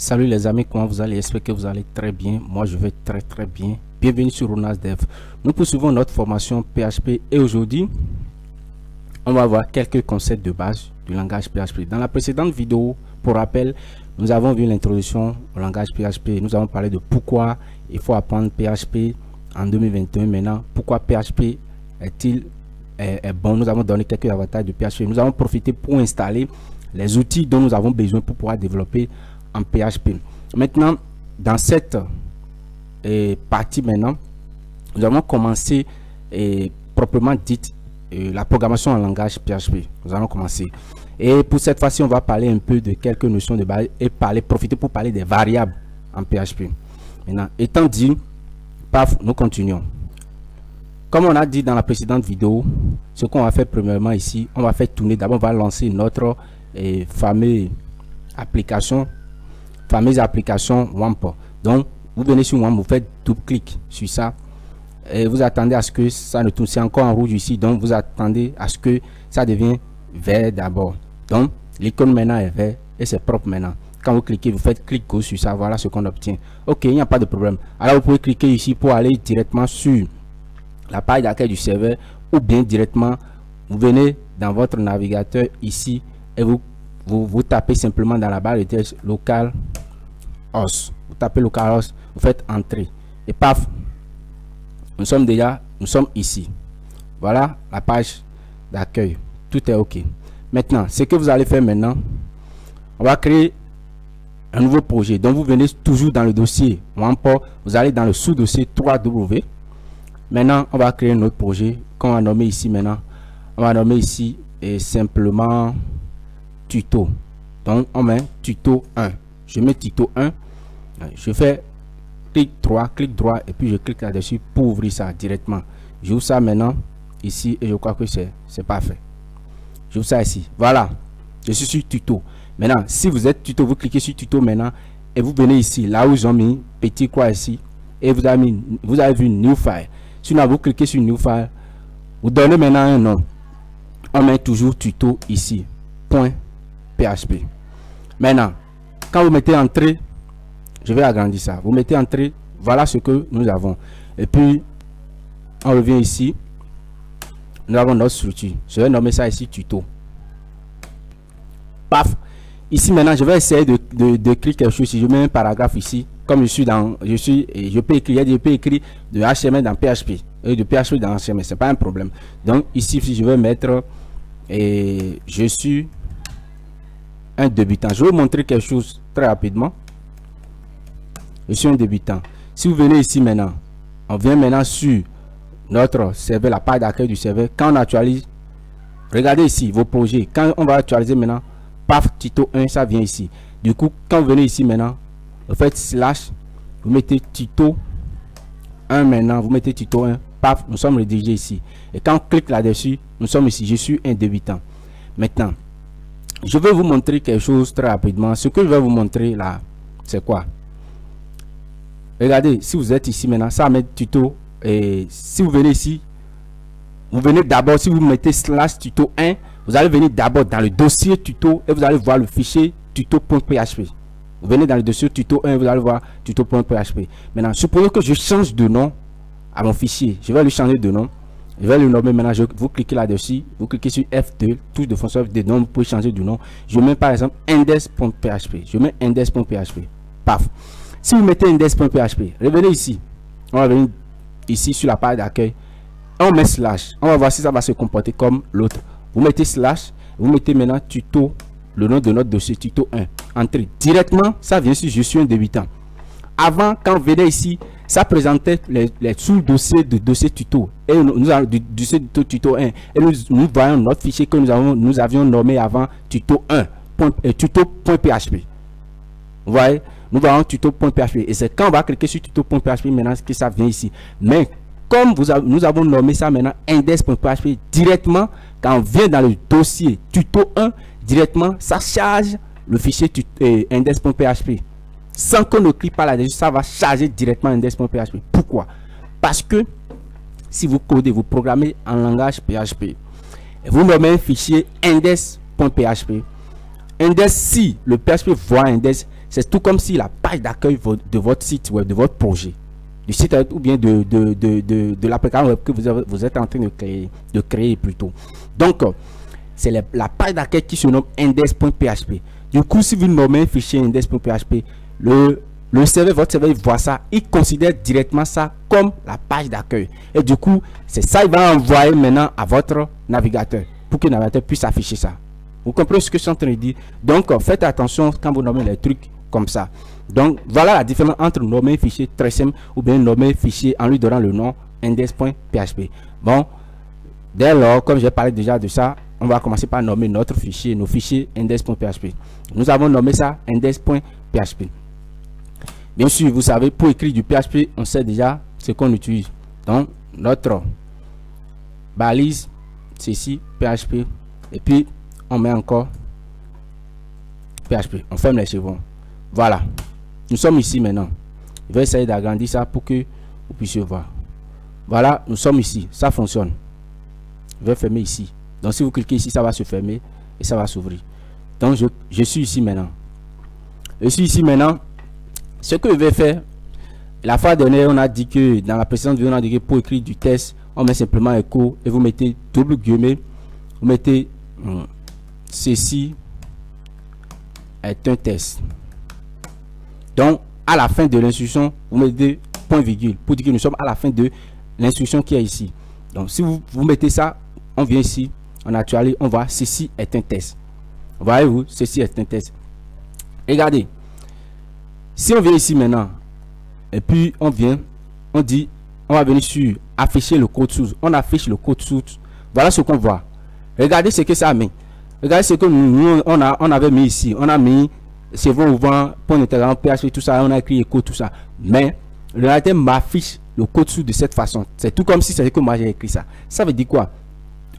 Salut les amis, comment vous allez? J'espère que vous allez très bien. Moi je vais très bien. Bienvenue sur Ronas Dev. Nous poursuivons notre formation PHP et aujourd'hui on va voir quelques concepts de base du langage PHP. Dans la précédente vidéo, pour rappel, nous avons vu l'introduction au langage PHP. Nous avons parlé de pourquoi il faut apprendre PHP en 2021 maintenant. Pourquoi PHP est bon. Nous avons donné quelques avantages de PHP. Nous avons profité pour installer les outils dont nous avons besoin pour pouvoir développer en PHP. Maintenant, dans cette partie maintenant, nous allons commencer proprement dit la programmation en langage PHP. Nous allons commencer. Et pour cette fois-ci, on va parler un peu de quelques notions de base et profiter pour parler des variables en PHP. Maintenant, étant dit, paf, nous continuons. Comme on a dit dans la précédente vidéo, ce qu'on va faire premièrement ici, on va faire tourner. D'abord, on va lancer notre fameuse application WAMP. Donc, vous venez sur WAMP, vous faites double-clic sur ça et vous attendez à ce que ça ne tourne. C'est encore en rouge ici, donc vous attendez à ce que ça devienne vert d'abord. Donc, l'icône maintenant est vert et c'est propre maintenant. Quand vous cliquez, vous faites clic gauche sur ça, voilà ce qu'on obtient. Ok, il n'y a pas de problème. Alors, vous pouvez cliquer ici pour aller directement sur la page d'accueil du serveur ou bien directement, vous venez dans votre navigateur ici et vous tapez simplement dans la barre de texte localhost. Vous tapez localhost, vous faites entrer et paf, nous sommes ici. Voilà la page d'accueil. Tout est ok. Maintenant, ce que vous allez faire maintenant, on va créer un nouveau projet. Donc vous venez toujours dans le dossier WAMP, vous allez dans le sous-dossier 3W. Maintenant, on va créer un autre projet qu'on va nommer ici maintenant. On va nommer ici et simplement tuto. Donc on met tuto 1. Je mets tuto 1. Je fais clic droit et puis je clique là-dessus pour ouvrir ça directement. J'ouvre ça maintenant ici et je crois que c'est parfait. J'ouvre ça ici. Voilà. Je suis sur tuto. Maintenant, si vous êtes tuto, vous cliquez sur tuto maintenant et vous venez ici, là où ils ont mis petit croix ici et vous avez vu new file. Sinon, vous cliquez sur new file. Vous donnez maintenant un nom. On met toujours tuto ici. .php. Maintenant, quand vous mettez entrée, je vais agrandir ça. Vous mettez entrée, voilà ce que nous avons. Et puis, on revient ici. Nous avons notre structure. Je vais nommer ça ici tuto. Paf. Ici maintenant, je vais essayer d'écrire quelque chose. Si je mets un paragraphe ici, comme je peux écrire de HTML dans PHP et de PHP dans HTML, c'est pas un problème. Donc ici, si je vais mettre je suis un débutant, je vais vous montrer quelque chose très rapidement. Je suis un débutant. Si vous venez ici maintenant, on vient maintenant sur notre serveur, la page d'accueil du serveur. Quand on actualise, regardez ici vos projets. Quand on va actualiser maintenant, paf, tuto 1, ça vient ici. Du coup, quand vous venez ici maintenant, vous faites slash, vous mettez tuto 1 maintenant, vous mettez tuto 1, paf, nous sommes rédigés ici. Et quand on clique là-dessus, nous sommes ici. Je suis un débutant. Maintenant, je vais vous montrer quelque chose très rapidement. Ce que je vais vous montrer là, c'est quoi? Regardez, si vous êtes ici maintenant, ça va mettre tuto. Et si vous venez ici, vous venez d'abord, si vous mettez slash tuto 1, vous allez venir d'abord dans le dossier tuto et vous allez voir le fichier tuto.php. Vous venez dans le dossier tuto 1, vous allez voir tuto.php. Maintenant, supposons que je change de nom à mon fichier. Je vais lui changer de nom. Je vais le nommer maintenant. Vous cliquez là-dessus. Vous cliquez sur F2, touche de fonction F2. Donc, vous pouvez changer de nom. Je mets par exemple index.php. Je mets index.php. Paf. Si vous mettez index.php, revenez ici. On va venir ici sur la page d'accueil. On met slash. On va voir si ça va se comporter comme l'autre. Vous mettez slash. Vous mettez maintenant tuto, le nom de notre dossier tuto 1. Entrez directement. Ça vient sur je suis un débutant. Avant, quand vous venez ici, ça présentait les sous-dossiers de dossier tuto. Et nous avons du dossier tuto 1. Et nous voyons notre fichier que nous avions nommé avant tuto 1. Tuto.php. Vous voyez, nous voyons tuto.php. Et c'est quand on va cliquer sur tuto.php maintenant que ça vient ici. Mais comme nous avons nommé ça maintenant index.php, directement, quand on vient dans le dossier tuto 1, directement, ça charge le fichier index.php. Sans qu'on ne clique pas là-dessus, ça va charger directement index.php. Pourquoi? Parce que si vous codez, vous programmez en langage PHP, et vous nommez un fichier index.php, index, si le PHP voit index, c'est tout comme si la page d'accueil de votre site web, de votre projet, du site web ou bien de l'application web que vous êtes en train de créer plutôt. Donc, c'est la page d'accueil qui se nomme index.php. Du coup, si vous nommez un fichier index.php, le serveur, votre serveur, il voit ça, il considère directement ça comme la page d'accueil. Et du coup, c'est ça, il va envoyer maintenant à votre navigateur pour que le navigateur puisse afficher ça. Vous comprenez ce que je suis en train de dire? Donc, faites attention quand vous nommez les trucs comme ça. Donc, voilà la différence entre nommer un fichier très simple ou bien nommer un fichier en lui donnant le nom index.php. Bon, dès lors, comme j'ai parlé déjà de ça, on va commencer par nommer notre fichier, nos fichiers index.php. Nous avons nommé ça index.php. Bien sûr, vous savez, pour écrire du PHP, on sait déjà ce qu'on utilise. Donc, notre balise, c'est ici, PHP. Et puis, on met encore PHP. On ferme les chevrons. Voilà. Nous sommes ici maintenant. Je vais essayer d'agrandir ça pour que vous puissiez voir. Voilà, nous sommes ici. Ça fonctionne. Je vais fermer ici. Donc, si vous cliquez ici, ça va se fermer et ça va s'ouvrir. Donc, je suis ici maintenant. Je suis ici maintenant. Ce que je vais faire, la fois dernière, on a dit que dans la précédente vidéo, on a dit que pour écrire du test, on met simplement écho et vous mettez double guillemets, vous mettez ceci est un test. Donc, à la fin de l'instruction, vous mettez point virgule pour dire que nous sommes à la fin de l'instruction qui est ici. Donc, si vous mettez ça, on vient ici, on actualise, on voit ceci est un test. Voyez-vous, ceci est un test. Regardez. Si on vient ici maintenant, et puis on vient, on dit, on va venir sur afficher le code source. On affiche le code source. Voilà ce qu'on voit. Regardez ce que ça met. Regardez ce que nous, on avait mis ici. On a mis, c'est bon, ouvrant, point d'interrogation, PHP, tout ça. On a écrit code, tout ça. Mais le navigateur m'affiche le code source de cette façon. C'est tout comme si c'était que moi j'ai écrit ça. Ça veut dire quoi?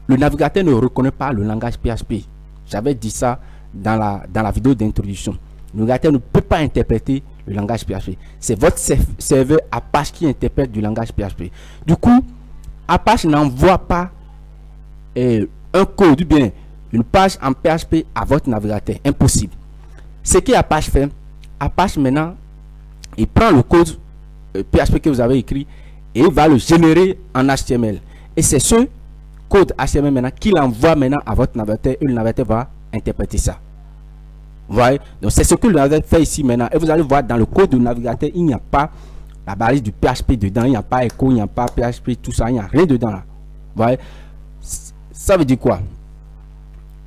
Le navigateur ne reconnaît pas le langage PHP. J'avais dit ça dans la vidéo d'introduction. Le navigateur ne peut pas interpréter le langage PHP. C'est votre serveur Apache qui interprète du langage PHP. Du coup, Apache n'envoie pas un code ou bien une page en PHP à votre navigateur. Impossible. Ce que Apache fait, Apache maintenant, il prend le code PHP que vous avez écrit et il va le générer en HTML. Et c'est ce code HTML maintenant qu'il envoie maintenant à votre navigateur et le navigateur va interpréter ça. Vous voyez, donc c'est ce que le navigateur fait ici maintenant. Et vous allez voir dans le code du navigateur, il n'y a pas la balise du PHP dedans, il n'y a pas écho, il n'y a pas PHP, tout ça, il n'y a rien dedans là. Vous voyez, ça veut dire quoi?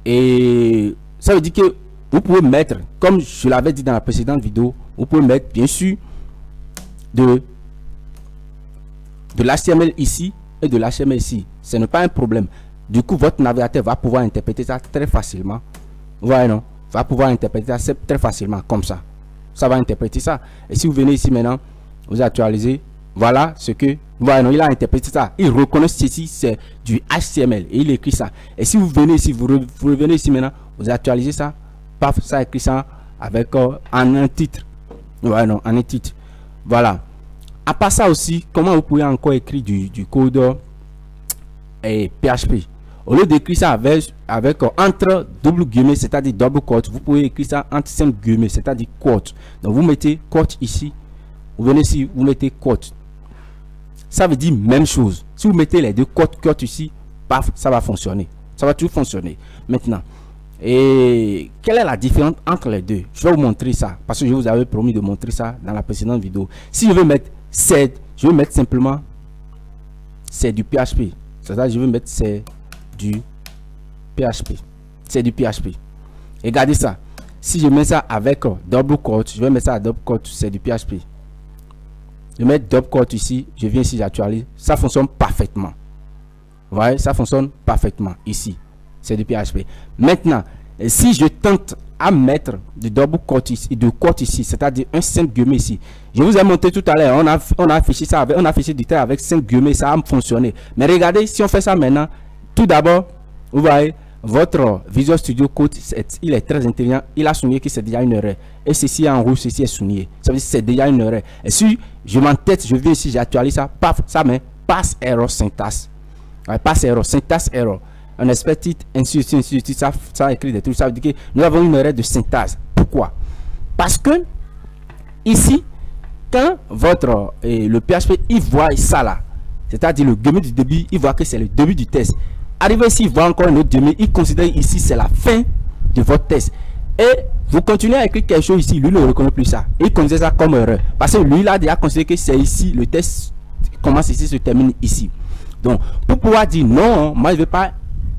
Et ça veut dire que vous pouvez mettre, comme je l'avais dit dans la précédente vidéo, vous pouvez mettre bien sûr de l'HTML ici et de l'HTML ici. Ce n'est pas un problème. Du coup, votre navigateur va pouvoir interpréter ça très facilement. Vous voyez, non? Va pouvoir interpréter ça très facilement comme ça. Ça va interpréter ça. Et si vous venez ici maintenant, vous actualisez, voilà ce que, voilà, non, il a interprété ça. Il reconnaît ceci, c'est du HTML et il écrit ça. Et si vous venez ici, vous revenez ici maintenant, vous actualisez ça, paf, ça écrit ça avec en un titre. Voilà, non, en un titre. Voilà. À part ça aussi, comment vous pouvez encore écrire du code PHP? Au lieu d'écrire ça avec entre double guillemets, c'est-à-dire double quote, vous pouvez écrire ça entre 5 guillemets, c'est-à-dire quote. Donc vous mettez quote ici, vous venez ici, vous mettez quote. Ça veut dire même chose. Si vous mettez les deux quote ici, paf, ça va fonctionner. Ça va toujours fonctionner. Maintenant, et quelle est la différence entre les deux? Je vais vous montrer ça parce que je vous avais promis de montrer ça dans la précédente vidéo. Si je veux mettre c'est, je vais mettre simplement c'est du PHP. C'est-à-dire je vais mettre c'est du PHP. C'est du PHP. Regardez ça. Si je mets ça avec double quote, je vais mettre ça à double quote, c'est du PHP. Je mets double quote ici, je viens ici, j'actualise. Ça fonctionne parfaitement. Vous voyez, ça fonctionne parfaitement ici. C'est du PHP. Maintenant, si je tente à mettre du double quote ici, c'est-à-dire un 5 guillemets ici. Je vous ai montré tout à l'heure, on a affiché ça avec, on a affiché du texte avec 5 guillemets, ça a fonctionné. Mais regardez, si on fait ça maintenant, tout d'abord, vous voyez, votre Visual Studio Code, il est très intelligent. Il a souligné que c'est déjà une erreur. Et ceci en rouge, ceci est souligné. Ça veut dire que c'est déjà une erreur. Et si je m'entête, je viens ici, j'actualise ça, paf, ça met passe error syntaxe. Ouais, passe error, syntaxe error. un expert titre, ainsi de suite, ça écrit des trucs, ça veut dire que nous avons une erreur de syntaxe. Pourquoi? Parce que ici, quand votre le PHP il voit ça là, c'est-à-dire le début du début, il voit que c'est le début du test. Arrivé ici, il voit encore un autre demi, il considère ici c'est la fin de votre test. Et vous continuez à écrire quelque chose ici, lui ne reconnaît plus ça. Il considère ça comme erreur. Parce que lui il a déjà considéré que c'est ici, le test commence ici, se termine ici. Donc, pour pouvoir dire non, moi je ne vais pas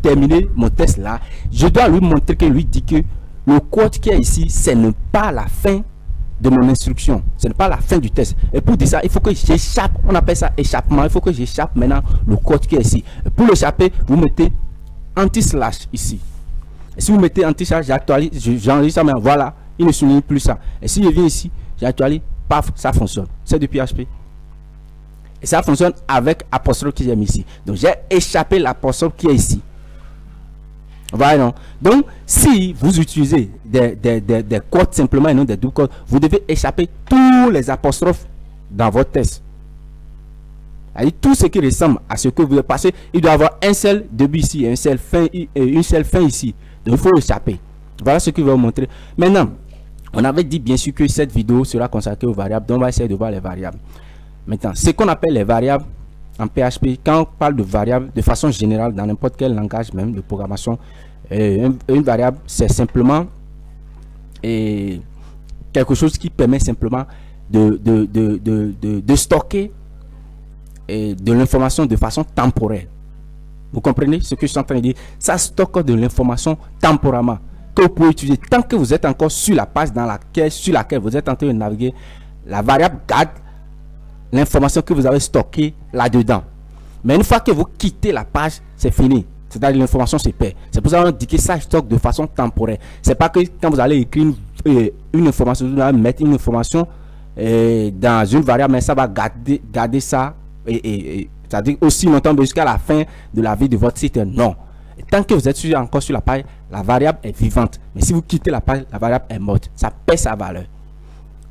terminer mon test là, je dois lui montrer que lui dit que le code qui est ici, ce n'est pas la fin de mon instruction, ce n'est pas la fin du test. Et pour dire ça, il faut que j'échappe, on appelle ça échappement, il faut que j'échappe maintenant le code qui est ici. Et pour l'échapper, vous mettez anti-slash ici. Et si vous mettez anti-slash, j'actualise, j'enregistre ça, mais voilà, il ne souligne plus ça. Et si je viens ici, j'actualise, paf, ça fonctionne. C'est du PHP. Et ça fonctionne avec apostrophe qui est mis ici. Donc j'ai échappé l'apostrophe qui est ici. Voilà, non? Donc si vous utilisez des codes simplement et non des doubles codes, vous devez échapper tous les apostrophes dans votre test. C'est-à-dire tout ce qui ressemble à ce que vous avez passé, il doit avoir un seul début ici, un seul fin, une seule fin ici. Donc il faut échapper. Voilà ce que je vais vous montrer. Maintenant, on avait dit bien sûr que cette vidéo sera consacrée aux variables, donc on va essayer de voir les variables. Maintenant, ce qu'on appelle les variables en PHP, quand on parle de variables de façon générale dans n'importe quel langage même de programmation, une variable c'est simplement quelque chose qui permet simplement de stocker de l'information de façon temporaire. Vous comprenez ce que je suis en train de dire? Ça stocke de l'information temporairement que vous pouvez utiliser tant que vous êtes encore sur la page sur laquelle vous êtes en train de naviguer. La variable garde l'information que vous avez stockée là-dedans. Mais une fois que vous quittez la page, c'est fini. C'est-à-dire l'information se perd. C'est pour ça qu'on dit que ça stocke de façon temporaire. C'est pas que quand vous allez écrire une information, vous allez mettre une information dans une variable, mais ça va garder ça c'est-à-dire aussi longtemps jusqu'à la fin de la vie de votre site. Non. Et tant que vous êtes encore sur la page, la variable est vivante. Mais si vous quittez la page, la variable est morte. Ça perd sa valeur.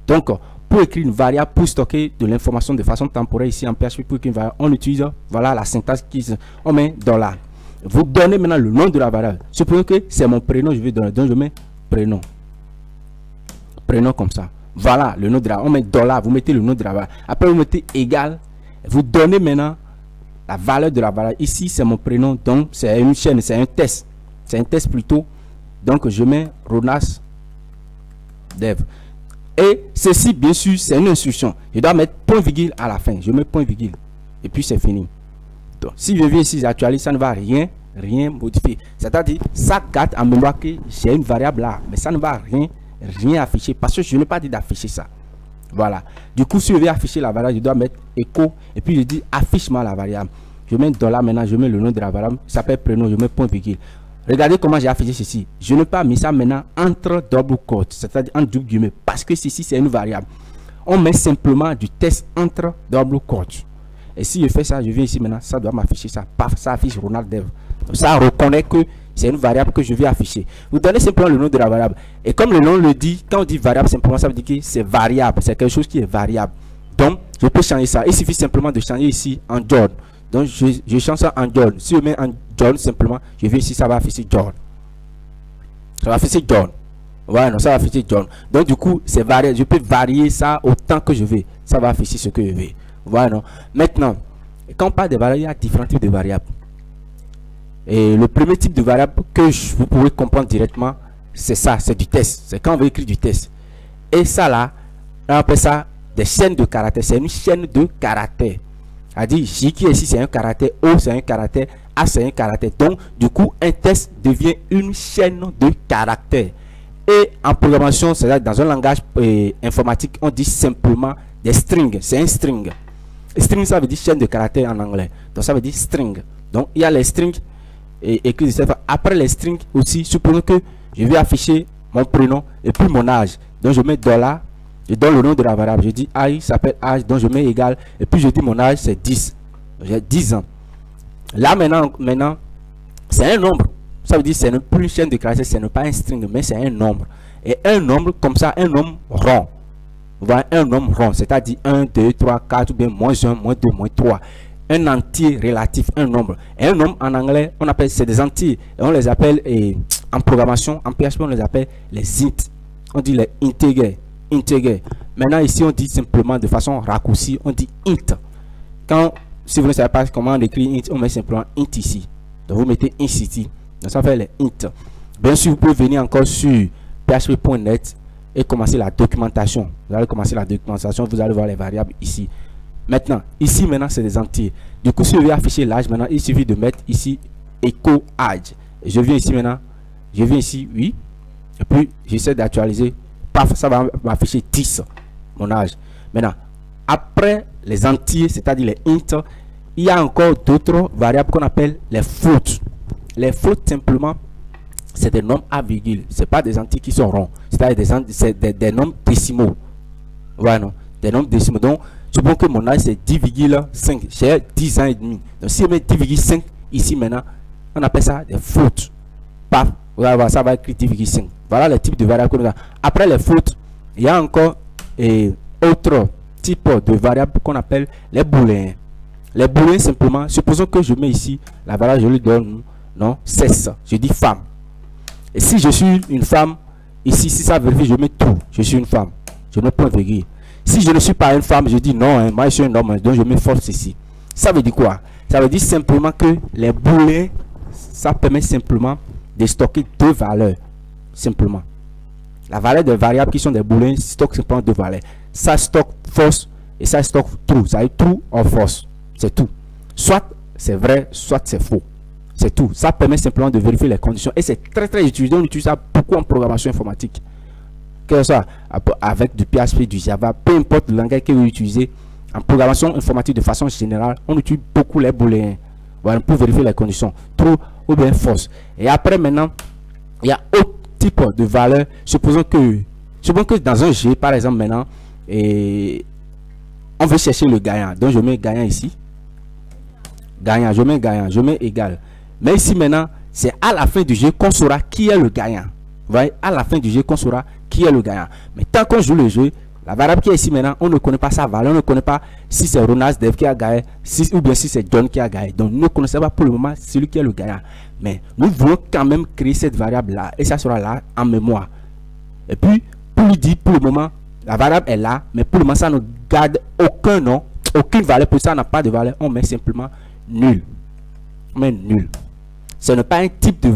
Donc, pour écrire une variable, pour stocker de l'information de façon temporaire ici en PHP, pour écrire une variable, on utilise, voilà la syntaxe on met $. Vous donnez maintenant le nom de la variable. Supposons que c'est mon prénom, je vais donner, donc je mets prénom. Prénom comme ça. Voilà le nom de la variable. On met $, vous mettez le nom de la variable. Après, vous mettez égal. Vous donnez maintenant la valeur de la variable. Ici, c'est mon prénom, donc c'est une chaîne, c'est un test. C'est un test plutôt. Donc, je mets Ronas Dev. Et ceci, bien sûr, c'est une instruction. Je dois mettre point virgule à la fin. Je mets point virgule. Et puis, c'est fini. Donc, si je viens ici, j'actualise, ça ne va rien modifier. C'est-à-dire, ça garde en mémoire que j'ai une variable là. Mais ça ne va rien afficher. Parce que je n'ai pas dit d'afficher ça. Voilà. Du coup, si je vais afficher la variable, je dois mettre écho. Et puis, je dis affiche-moi la variable. Je mets $, maintenant, je mets le nom de la variable. Ça s'appelle prénom, je mets point virgule. Regardez comment j'ai affiché ceci. Je n'ai pas mis ça maintenant entre double quotes, c'est-à-dire en double guillemets, parce que ceci c'est une variable. On met simplement du test entre double quotes. Et si je fais ça, je viens ici maintenant, ça doit m'afficher ça. Paf, ça affiche Ronald Dev. Donc ça reconnaît que c'est une variable que je vais afficher. Vous donnez simplement le nom de la variable. Et comme le nom le dit, quand on dit variable, simplement ça veut dire que c'est variable. C'est quelque chose qui est variable. Donc, je peux changer ça. Il suffit simplement de changer ici en John. Donc, je change ça en John. Si je mets en John, simplement, je vais ici, ça va afficher John. Ça va afficher John. Ouais, non, ça va afficher John. Donc, du coup, c'est variable. Je peux varier ça autant que je veux. Ça va afficher ce que je veux. Voilà, non. Maintenant, quand on parle de variables, il y a différents types de variables. Et le premier type de variable que vous pouvez comprendre directement, c'est ça, c'est du test. C'est quand on veut écrire du test. Et ça là, on appelle ça des chaînes de caractères. C'est une chaîne de caractères. C'est-à-dire, J qui est ici, c'est un caractère, O c'est un caractère, A c'est un caractère. Donc, du coup, un test devient une chaîne de caractères. Et en programmation, c'est-à-dire dans un langage informatique, on dit simplement des strings. C'est un string. String, ça veut dire chaîne de caractères en anglais. Donc, ça veut dire string. Donc, il y a les strings écrits de cette façon. Après les strings aussi, supposons que je vais afficher mon prénom et puis mon âge. Donc, je mets $. Je donne le nom de la variable. Je dis âge, s'appelle âge. Donc, je mets égal. Et puis, je dis mon âge, c'est 10. J'ai 10 ans. Là, maintenant c'est un nombre. Ça veut dire que ce n'est plus une chaîne de caractères. Ce n'est pas un string, mais c'est un nombre. Et un nombre, comme ça, un nombre rond. Vous voyez, un nombre rond. C'est-à-dire 1, 2, 3, 4, ou bien -1, -2, -3. un entier relatif, un nombre. Et un nombre en anglais, on appelle, c'est des entiers. Et on les appelle, en programmation, en PHP, on les appelle les int. On dit les integers. Maintenant, ici, on dit simplement de façon raccourcie, on dit int. Si vous ne savez pas comment on écrit int, on met simplement int ici. Donc, vous mettez int ici. Donc, ça fait les int. Bien sûr, vous pouvez venir encore sur php.net et commencer la documentation. Vous allez commencer la documentation, vous allez voir les variables ici. Maintenant, ici, maintenant, c'est des entiers. Du coup, si je veux afficher l'âge, maintenant, il suffit de mettre ici echo age. Je viens ici maintenant, je viens ici, oui. Et puis, j'essaie d'actualiser. Paf, ça va m'afficher 10, mon âge. Maintenant, après les entiers, c'est-à-dire les int, il y a encore d'autres variables qu'on appelle les floats. Les floats, simplement, c'est des nombres à virgule. Ce n'est pas des entiers qui sont ronds. C'est-à-dire des nombres décimaux. Ouais, non, des nombres décimaux. Donc, supposons que mon âge c'est 10,5. J'ai 10 ans et demi. Donc, si je mets 10,5 ici maintenant, on appelle ça des floats. Paf, ça va écrire 10,5. Voilà le type de variable qu'on a. Après les floats, il y a encore autre type de variable qu'on appelle les booléens. Les booléens, simplement, supposons que je mets ici la variable, je lui donne non, cesse. Je dis femme. Et si je suis une femme, ici, si ça vérifie, je mets tout. Je suis une femme. Je mets point virgule. Si je ne suis pas une femme, je dis non, hein, moi je suis un homme, donc je mets false ici. Ça veut dire quoi? Ça veut dire simplement que les booléens, ça permet simplement de stocker deux valeurs. Simplement. La valeur des variables qui sont des booléens stocke simplement deux valeurs. Ça stocke false et ça stocke true. Ça veut dire true ou false. C'est tout. Soit c'est vrai, soit c'est faux. C'est tout. Ça permet simplement de vérifier les conditions. Et c'est très utilisé. On utilise ça beaucoup en programmation informatique. Que ce soit avec du PHP, du Java, peu importe le langage que vous utilisez. En programmation informatique de façon générale, on utilise beaucoup les booléens. Voilà, pour vérifier les conditions. True ou bien false. Et après maintenant, il y a autre type de valeur. Supposons que dans un jeu, par exemple maintenant, on veut chercher le gagnant. Donc je mets gagnant ici. Gagnant, je mets égal. Mais ici maintenant, c'est à la fin du jeu qu'on saura qui est le gagnant. Vous voyez, à la fin du jeu qu'on saura qui est le gagnant. Mais tant qu'on joue le jeu, la variable qui est ici maintenant, on ne connaît pas sa valeur, on ne connaît pas si c'est Ronald Dev qui a gagné, ou bien si c'est John qui a gagné. Donc nous ne connaissons pas pour le moment celui qui est le gagnant. Mais nous voulons quand même créer cette variable là, et ça sera là en mémoire. Et puis, pour lui dire, pour le moment, la variable est là, mais pour le moment, ça ne garde aucun nom, aucune valeur, pour ça n'a pas de valeur, on met simplement nul. On met nul. Ce n'est pas un type de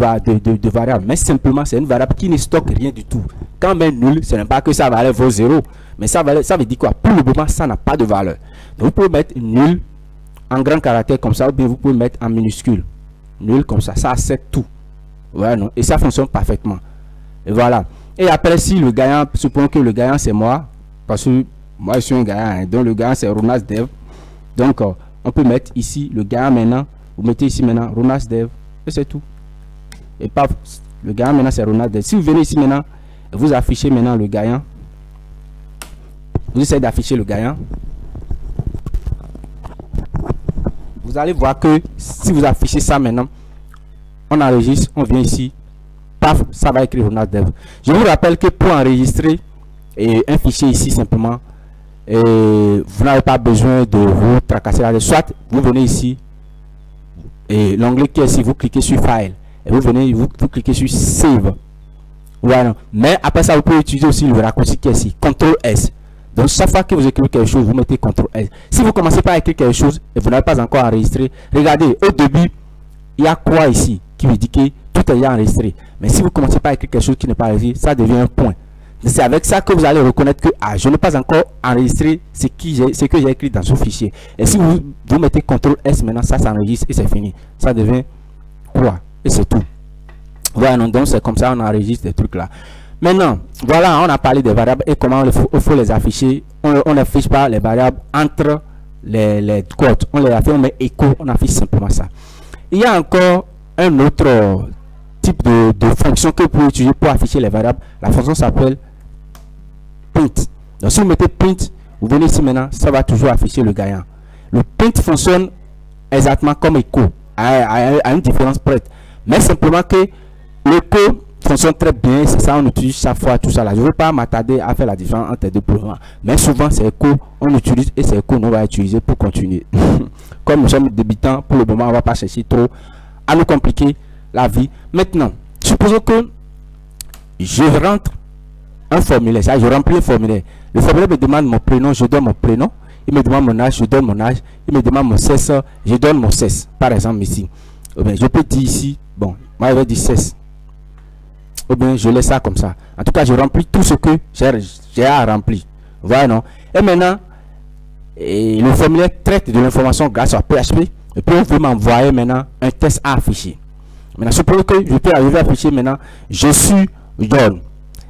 variable, mais simplement c'est une variable qui ne stocke rien du tout. Quand on met nul, ce n'est pas que sa valeur vaut 0, mais ça veut dire quoi? Pour le moment, ça n'a pas de valeur. Donc vous pouvez mettre nul en grand caractère comme ça, ou bien vous pouvez mettre en minuscule. Nul comme ça, ça accepte tout. Ouais, non? Et ça fonctionne parfaitement. Et voilà. Et après, si le gagnant, supposons que le gagnant c'est moi, parce que moi je suis un gagnant, hein, donc le gagnant c'est Ronald Dev. Donc on peut mettre ici le gagnant maintenant, vous mettez ici maintenant Ronald Dev. Et c'est tout. Et paf, le gagnant maintenant c'est Ronald Dev. Si vous venez ici maintenant, vous affichez maintenant le gagnant. Vous essayez d'afficher le gagnant. Vous allez voir que si vous affichez ça maintenant, on enregistre, on vient ici, paf, ça va écrire Ronald Dev. Je vous rappelle que pour enregistrer un fichier ici simplement, vous n'avez pas besoin de vous tracasser là. Soit vous venez ici, et l'onglet qui est ici, vous cliquez sur File, et vous venez, vous cliquez sur Save. Voilà. Mais après ça, vous pouvez utiliser aussi le raccourci qui est ici, CTRL S. Donc chaque fois que vous écrivez quelque chose, vous mettez CTRL S. Si vous commencez par écrire quelque chose et vous n'avez pas encore enregistré, regardez, au début, il y a quoi ici qui veut dire que tout est déjà enregistré. Mais si vous commencez par écrire quelque chose qui n'est pas enregistré, ça devient un point. C'est avec ça que vous allez reconnaître que je n'ai pas encore enregistré ce que j'ai écrit dans ce fichier. Et si vous mettez CTRL S maintenant, ça s'enregistre et c'est fini. Ça devient quoi? Et c'est tout. Voilà, donc c'est comme ça on enregistre des trucs là. Maintenant, voilà, on a parlé des variables et comment il faut les afficher. On n'affiche pas les variables entre les codes. On les affiche, on met écho, on affiche simplement ça. Il y a encore un autre type de fonction que vous pouvez utiliser pour afficher les variables. La fonction s'appelle print. Donc si vous mettez print, vous venez ici maintenant, ça va toujours afficher le gagnant. Le print fonctionne exactement comme écho, à une différence près. Mais simplement que l'écho fonctionne très bien, c'est ça, on utilise chaque fois tout ça là. Je ne veux pas m'attarder à faire la différence entre les deux programmes. Mais souvent, c'est Echo, on utilise et c'est Echo, on va utiliser pour continuer. Comme nous sommes débutants, pour le moment, on ne va pas chercher trop à nous compliquer la vie. Maintenant, supposons que je rentre un formulaire, ça, je remplis un formulaire. Le formulaire me demande mon prénom, je donne mon prénom. Il me demande mon âge, je donne mon âge. Il me demande mon sexe, je donne mon sexe. Par exemple, ici. Ou bien, je peux dire ici, bon, moi, je vais dire sexe. Ou bien, je laisse ça comme ça. En tout cas, je remplis tout ce que j'ai à remplir. Voilà, non? Et maintenant, le formulaire traite de l'information grâce à PHP. Et puis, on veut m'envoyer maintenant un test à afficher. Maintenant, supposons que je peux arriver à afficher maintenant, je suis jeune.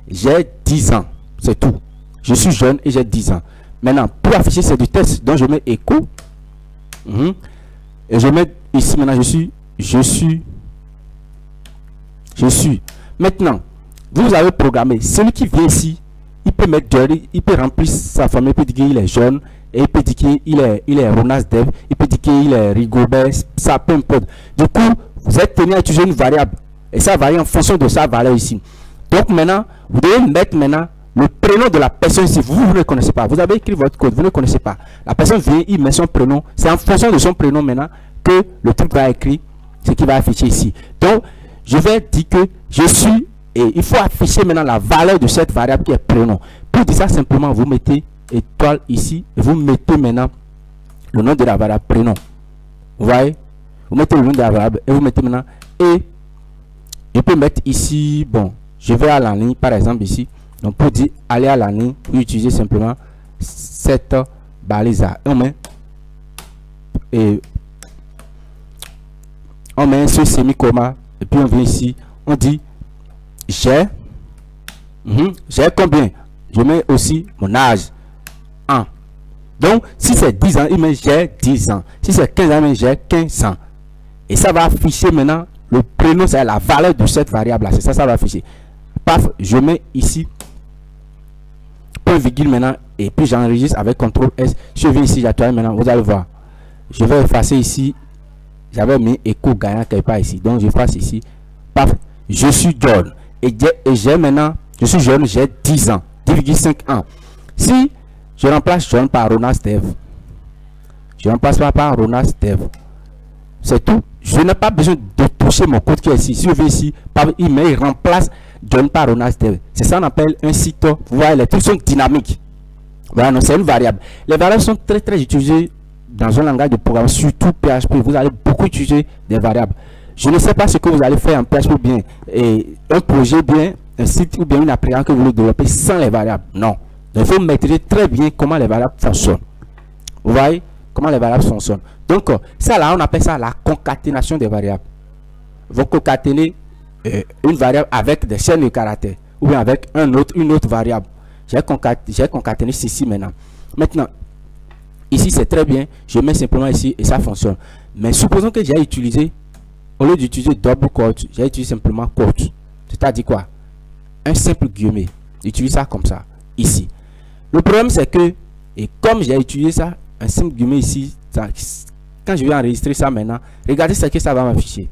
J'ai 10 ans. C'est tout. Je suis jeune et j'ai 10 ans. Maintenant, pour afficher, c'est du test. Donc, je mets écho. Et je mets ici maintenant, je suis. Maintenant, vous avez programmé. Celui qui vient ici, il peut mettre Jerry, il peut remplir sa formule, il peut dire qu'il est jeune, et il peut dire qu'il est Ronas Dev, il peut dire qu'il est Rigobert, ça peu importe. Du coup, vous êtes tenu à utiliser une variable. Et ça varie en fonction de sa valeur ici. Donc maintenant, vous devez mettre maintenant le prénom de la personne ici. Vous ne le connaissez pas. Vous avez écrit votre code, vous ne le connaissez pas. La personne vient, il met son prénom. C'est en fonction de son prénom maintenant que le truc va écrire ce qui va afficher ici. Donc, je vais dire que je suis, et il faut afficher maintenant la valeur de cette variable qui est prénom. Pour dire ça simplement, vous mettez étoile ici, et vous mettez maintenant le nom de la variable prénom. Vous voyez? Vous mettez le nom de la variable, et vous mettez maintenant, et je peux mettre ici, bon, je vais à la ligne, par exemple ici. Donc pour dire aller à la ligne, vous utilisez simplement cette balise. On met ce semi-comma et puis on vient ici, on dit j'ai combien? Je mets aussi mon âge 1. Donc si c'est 10 ans, il met j'ai 10 ans. Si c'est 15 ans, il met j'ai 15 ans. Et ça va afficher maintenant le prénom, c'est la valeur de cette variable là. C'est ça, ça va afficher. Paf, je mets ici point virgule maintenant et puis j'enregistre avec CTRL S. Je viens ici, j'actualise maintenant, vous allez voir. Je vais effacer ici. J'avais mis écho gagnant quelque part ici. Donc j'efface ici. Paf, je suis jeune. Et j'ai maintenant, je suis jeune, j'ai 10 ans. 10,5 ans. Si je remplace jeune par Ronas Dev, je remplace pas par Ronas Dev. C'est tout. Je n'ai pas besoin de toucher mon code qui est ici. Si je vais ici, par email, il remplace John par Ronas Dev. C'est ça qu'on appelle un site. Vous voyez, les trucs sont dynamiques. Voilà, non, c'est une variable. Les variables sont très utilisées dans un langage de programme, surtout PHP. Vous allez beaucoup utiliser des variables. Je ne sais pas ce que vous allez faire en PHP bien. Et un projet bien, un site ou bien une application que vous voulez développer sans les variables. Non. Donc, il faut maîtriser très bien comment les variables fonctionnent. Vous voyez comment les variables fonctionnent. Donc, ça là, on appelle ça la concaténation des variables. Vous concaténez une variable avec des chaînes de caractères ou bien avec une autre variable. J'ai concaténé ceci maintenant. Maintenant, ici c'est très bien. Je mets simplement ici et ça fonctionne. Mais supposons que j'ai utilisé, au lieu d'utiliser double quote, j'ai utilisé simplement quote. C'est-à-dire quoi? Un simple guillemet. J'utilise ça comme ça, ici. Le problème c'est que, et comme j'ai utilisé ça, un simple guillemet ici, ça, quand je vais enregistrer ça maintenant, regardez ce que ça va m'afficher.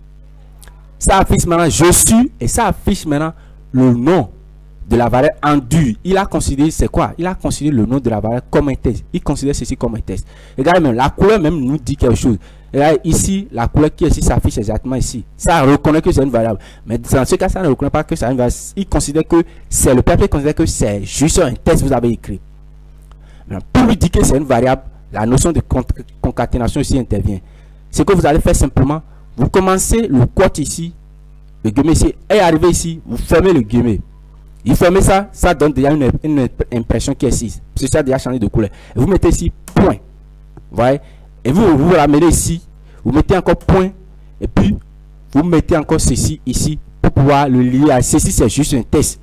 Ça affiche maintenant je suis et ça affiche maintenant le nom de la variable en dur. Il a considéré, c'est quoi? Il a considéré le nom de la variable comme un test. Il considère ceci comme un test. Regardez même, la couleur même nous dit quelque chose. Regardez ici, la couleur qui est ici s'affiche exactement ici. Ça reconnaît que c'est une variable. Mais dans ce cas, ça ne reconnaît pas que c'est une variable. Il considère que c'est le PHP considère que c'est juste un test que vous avez écrit. Maintenant, pour lui dire que c'est une variable, la notion de concaténation ici intervient. Ce que vous allez faire simplement, vous commencez le quote ici, le guillemet ici, et arrivé ici, vous fermez le guillemet. Il ferme ça, ça donne déjà une impression qui est ici. C'est ça déjà changé de couleur. Et vous mettez ici point. Vous voyez? Et vous ramenez ici, vous mettez encore point, et puis vous mettez encore ceci ici pour pouvoir le lier à ceci. C'est juste un test.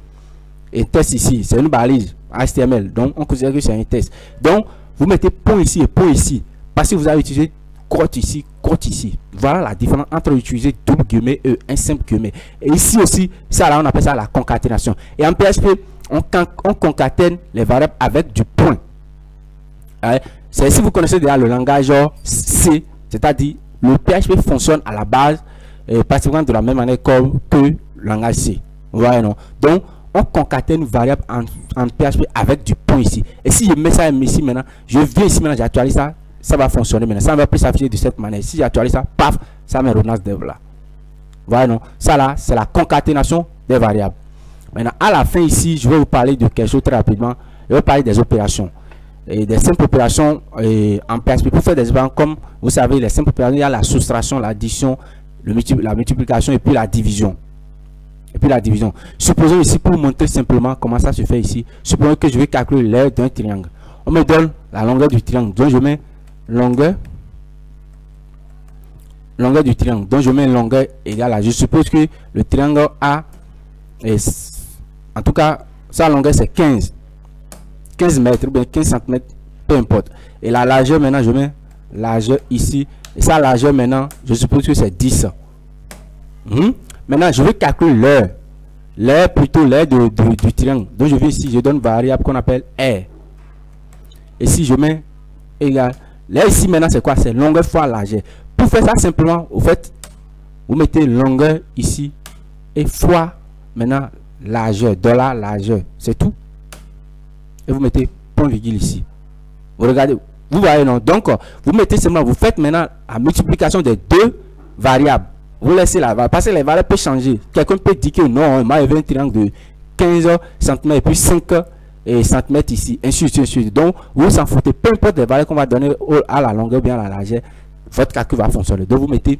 Un test ici, c'est une balise HTML. Donc on considère que c'est un test. Donc vous mettez point ici et point ici. Parce que vous avez utilisé quote ici, quote ici. Voilà la différence entre utiliser double guillemet et un simple guillemet. Et ici aussi, ça là, on appelle ça la concaténation. Et en PHP, on concatène les variables avec du point. C'est si vous connaissez déjà le langage C, c'est-à-dire le PHP fonctionne à la base, pratiquement de la même manière que le langage C. Vous voyez, non? Donc, on concatène une variable en PHP avec du point ici. Et si je mets ça ici maintenant, je viens ici maintenant, j'actualise ça, ça va fonctionner maintenant. Ça ne va plus s'afficher de cette manière. Si j'actualise ça, paf, ça met Ronas Dev là. Vous voyez, non? Ça là, c'est la concaténation des variables. Maintenant, à la fin ici, je vais vous parler de quelque chose très rapidement. Je vais parler des opérations. Et des simples opérations en PHP. Pour faire des opérations, comme vous savez, les simples opérations, il y a la soustraction, l'addition, la multiplication et puis la division. Supposons ici, pour vous montrer simplement comment ça se fait ici, supposons que je vais calculer l'aire d'un triangle. On me donne la longueur du triangle. Donc je mets longueur du triangle. Donc je mets longueur égale à. Je suppose que le triangle A est, en tout cas, sa longueur c'est 15 mètres ou bien 15 cm, peu importe. Et la largeur maintenant, je mets largeur ici. Et sa largeur maintenant, je suppose que c'est 10. Maintenant, je vais calculer l'aire. L'aire plutôt l'aire du triangle. Donc, je vais ici, je donne une variable qu'on appelle R. Et si je mets égal. L'aire ici maintenant, c'est quoi? C'est longueur fois largeur. Pour faire ça simplement, au fait, vous mettez longueur ici et fois maintenant largeur, dollar largeur. C'est tout. Et vous mettez point virgule ici. Vous regardez, vous voyez non? Donc, vous mettez seulement, vous faites maintenant la multiplication des deux variables. Vous laissez la variable, parce que les variables peuvent changer. Quelqu'un peut dire que non, moi, il y avait un triangle de 15 cm et puis 5 cm ici, ainsi de suite. Donc, vous s'en foutez, peu importe les variables qu'on va donner à la longueur, bien à la largeur, votre calcul va fonctionner. Donc, vous mettez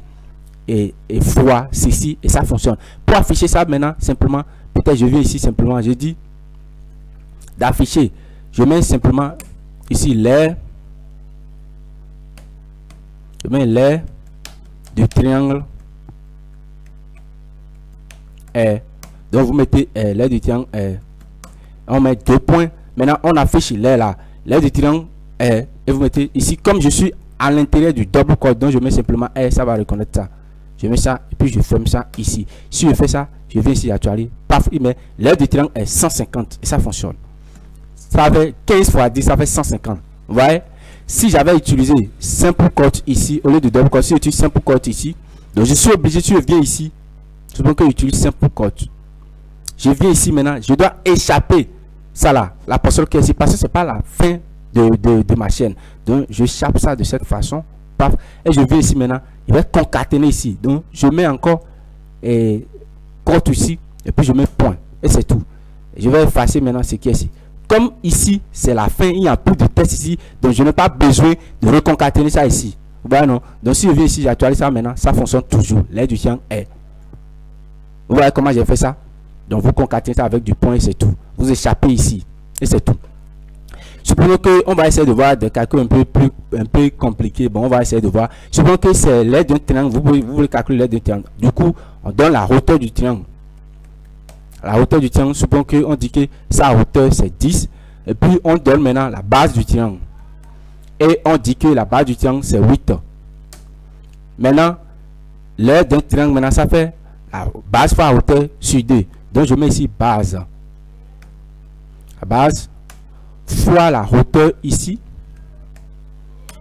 et fois ceci et ça fonctionne. Pour afficher ça maintenant, simplement, peut-être je viens ici simplement, je dis d'afficher. Je mets simplement ici l'aire. Je mets l'aire du triangle. Donc vous mettez l'aire du triangle. On met 2 points. Maintenant on affiche l'aire là. L'aire du triangle. Et vous mettez ici, comme je suis à l'intérieur du double code, donc je mets simplement ça va reconnaître ça. Je mets ça et puis je ferme ça ici. Si je fais ça, je viens ici actualiser. Paf, il met l'aire du triangle est 150 et ça fonctionne. Ça fait 15 fois 10, ça fait 150. Vous voyez? Si j'avais utilisé simple code ici, au lieu de double code, si j'utilise simple code ici, donc je suis obligé, si je viens ici, c'est bon que j'utilise simple code. Je viens ici maintenant, je dois échapper ça là, la portion qui est ici, parce que c'est pas la fin de ma chaîne. Donc j'échappe ça de cette façon, paf, et je viens ici maintenant, il va concaténer ici. Donc je mets encore code ici, et puis je mets point, et c'est tout. Et je vais effacer maintenant ce qui est ici. Comme ici, c'est la fin, il n'y a plus de test ici, donc je n'ai pas besoin de reconcaténer ça ici. Vous voyez non? Donc si je viens ici, j'actualise ça maintenant, ça fonctionne toujours. L'aire du triangle est. Vous voyez comment j'ai fait ça? Donc vous concaténez ça avec du point et c'est tout. Vous échappez ici et c'est tout. Supposons qu'on va essayer de voir des calculs un peu compliqués. Bon, on va essayer de voir. Supposons que c'est l'aire d'un triangle, vous voulez calculer l'aire d'un triangle. Du coup, on donne la hauteur du triangle. La hauteur du triangle, supposons qu'on dit que sa hauteur c'est 10. Et puis on donne maintenant la base du triangle. Et on dit que la base du triangle c'est 8. Maintenant, l'aire d'un triangle, maintenant ça fait la base fois hauteur sur 2. Donc je mets ici base. La base fois la hauteur ici.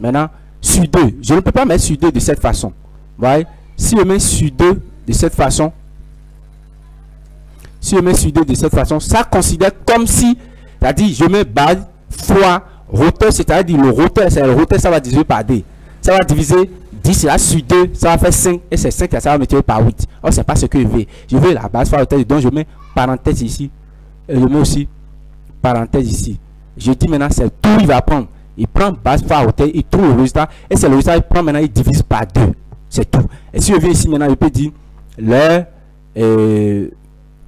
Maintenant, sur 2. Je ne peux pas mettre sur 2 de cette façon. Vous voyez? Si je mets sur 2 de cette façon, ça considère comme si, c'est-à-dire je mets base fois hauteur, c'est-à-dire le hauteur, ça va diviser par 2. Ça va diviser 10 là sur 2, ça va faire 5, et c'est 5 ça va multiplier par 8. Oh, c'est pas ce que je veux. Je veux la base fois hauteur, donc je mets parenthèse ici, et je mets aussi parenthèse ici. Je dis maintenant, c'est tout, il va prendre. Il prend base fois hauteur, il trouve le résultat, et c'est le résultat, il prend maintenant, il divise par 2. C'est tout. Et si je viens ici maintenant, je peux dire l'aire,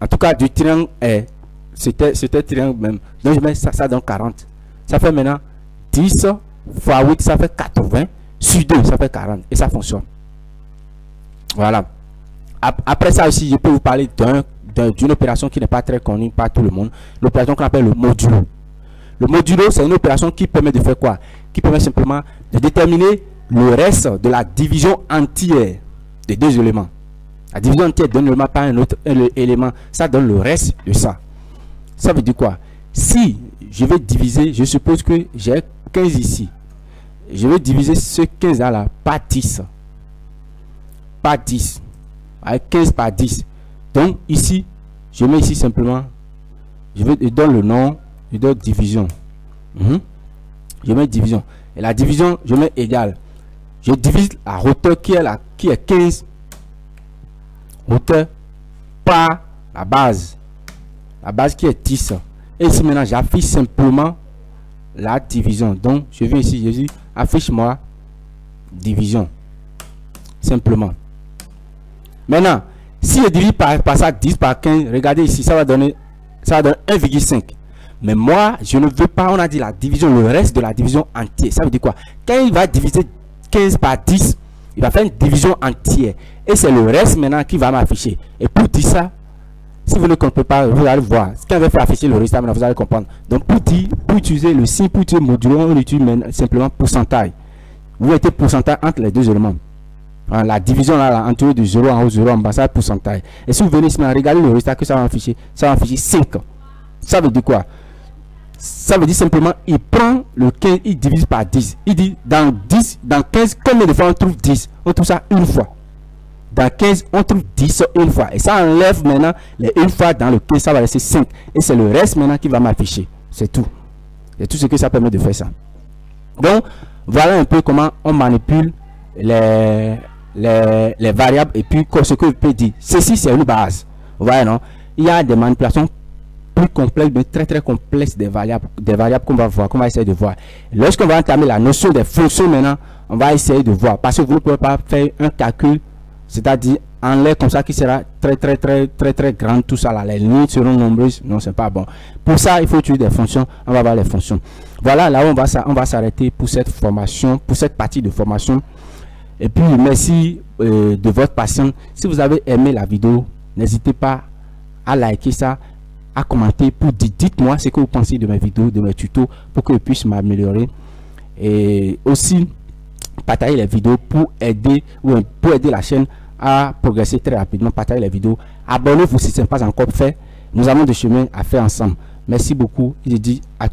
en tout cas du triangle est, c'était triangle même. Donc je mets ça, ça donne 40. Ça fait maintenant 10 fois 8, ça fait 80. Sur 2, ça fait 40. Et ça fonctionne. Voilà. Après ça aussi, je peux vous parler d'une opération qui n'est pas très connue par tout le monde. L'opération qu'on appelle le modulo. Le modulo, c'est une opération qui permet de faire quoi? Qui permet simplement de déterminer le reste de la division entière des deux éléments. La division entière donne l'élément par un autre élément. Ça donne le reste de ça. Ça veut dire quoi? Si je vais diviser, je suppose que j'ai 15 ici. Je vais diviser ce 15 là par 10. Par 10. Avec 15 par 10. Donc ici, je mets ici simplement, je donne le nom, je donne division. Je mets division. Et la division, je mets égal. Je divise la hauteur qui est 15 hauteur par la base. La base qui est 10. Et ici maintenant, j'affiche simplement la division. Donc, je viens ici, je dis affiche-moi division. Simplement. Maintenant, si je divise par ça 10 par 15, regardez ici, ça va donner 1,5. Mais moi, je ne veux pas, on a dit la division, le reste de la division entière. Ça veut dire quoi? Quand il va diviser 15 par 10, il va faire une division entière. Et c'est le reste maintenant qui va m'afficher. Et pour dire ça, si vous ne comprenez pas, vous allez voir. Quand on va faire afficher le résultat, vous allez comprendre. Donc pour utiliser le signe, pour utiliser le modulo, on utilise simplement pourcentage. Vous mettez pourcentage entre les deux éléments. La division là, entre de 0 en haut, 0 en bas, ça c'est pourcentage. Et si vous venez ici, regardez le résultat que ça va afficher 5. Ça veut dire quoi? Ça veut dire simplement, il prend le 15, il divise par 10. Il dit, dans 15, combien de fois on trouve 10? On trouve ça une fois. Dans 15, on trouve 10 une fois. Et ça enlève maintenant les une fois dans le 15, ça va laisser 5. Et c'est le reste maintenant qui va m'afficher. C'est tout. C'est tout ce que ça permet de faire ça. Donc, voilà un peu comment on manipule les variables et puis ce que je peux dire. Ceci, c'est une base. Vous voyez, non? Il y a des manipulations plus complexe, mais très complexe des variables qu'on va voir, qu'on va essayer de voir. Lorsqu'on va entamer la notion des fonctions maintenant, on va essayer de voir, parce que vous ne pouvez pas faire un calcul, c'est-à-dire en l'air comme ça qui sera très grand, tout ça là, les lignes seront nombreuses, non, c'est pas bon. Pour ça, il faut utiliser des fonctions, on va voir les fonctions. Voilà, là on va s'arrêter pour cette formation, pour cette partie de formation. Et puis merci de votre patience. Si vous avez aimé la vidéo, n'hésitez pas à liker ça, à commenter, pour dites-moi ce que vous pensez de mes vidéos, de mes tutos, pour que je puisse m'améliorer. Et aussi partager les vidéos pour aider la chaîne à progresser très rapidement. Partagez les vidéos, abonnez-vous si ce n'est pas encore fait. Nous avons des chemins à faire ensemble. Merci beaucoup. Je dis à